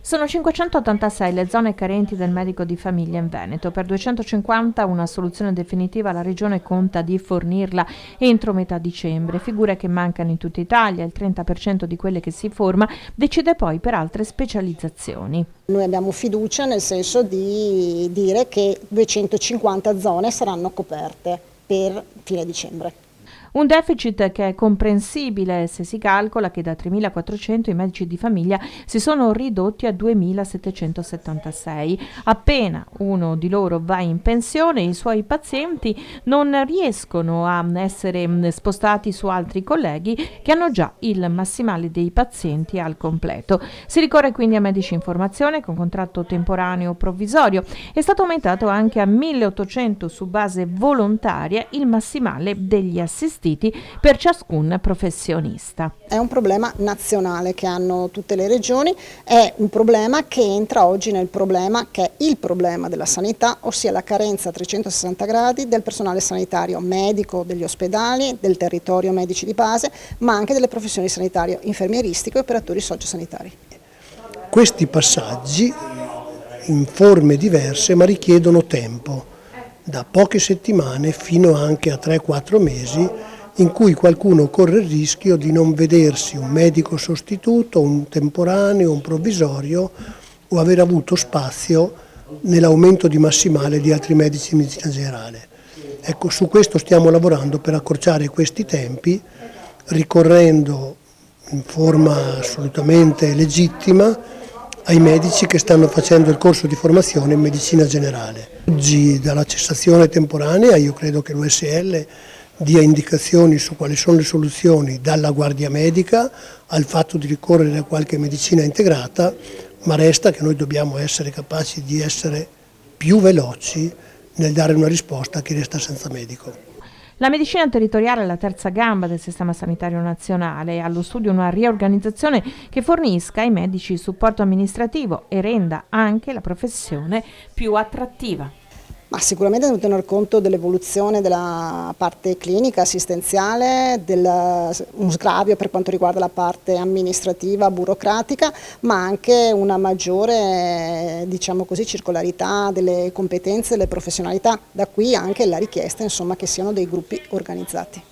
Sono 586 le zone carenti del medico di famiglia in Veneto. Per 250 una soluzione definitiva la Regione conta di fornirla entro metà dicembre. Figure che mancano in tutta Italia, il 30% di quelle che si forma decide poi per altre specializzazioni. Noi abbiamo fiducia nel senso di dire che 250 zone saranno coperte per fine dicembre. Un deficit che è comprensibile se si calcola che da 3.400 i medici di famiglia si sono ridotti a 2.776. Appena uno di loro va in pensione, i suoi pazienti non riescono a essere spostati su altri colleghi che hanno già il massimale dei pazienti al completo. Si ricorre quindi a medici in formazione con contratto temporaneo o provvisorio. È stato aumentato anche a 1.800 su base volontaria il massimale degli assistenti per ciascun professionista. È un problema nazionale che hanno tutte le regioni, è un problema che entra oggi nel problema che è il problema della sanità, ossia la carenza a 360 gradi del personale sanitario, medico degli ospedali, del territorio medici di base, ma anche delle professioni sanitarie, infermieristico e operatori sociosanitari. Questi passaggi in forme diverse ma richiedono tempo, da poche settimane fino anche a 3-4 mesi, in cui qualcuno corre il rischio di non vedersi un medico sostituto, un temporaneo, un provvisorio o aver avuto spazio nell'aumento di massimale di altri medici di medicina generale. Ecco, su questo stiamo lavorando per accorciare questi tempi, ricorrendo in forma assolutamente legittima ai medici che stanno facendo il corso di formazione in medicina generale. Oggi dalla cessazione temporanea io credo che l'USL dia indicazioni su quali sono le soluzioni, dalla guardia medica al fatto di ricorrere a qualche medicina integrata, ma resta che noi dobbiamo essere capaci di essere più veloci nel dare una risposta a chi resta senza medico. La medicina territoriale è la terza gamba del sistema sanitario nazionale e allo studio una riorganizzazione che fornisca ai medici supporto amministrativo e renda anche la professione più attrattiva. Ma sicuramente devo tener conto dell'evoluzione della parte clinica, assistenziale, un sgravio per quanto riguarda la parte amministrativa, burocratica, ma anche una maggiore, diciamo così, circolarità delle competenze, delle professionalità. Da qui anche la richiesta, insomma, che siano dei gruppi organizzati.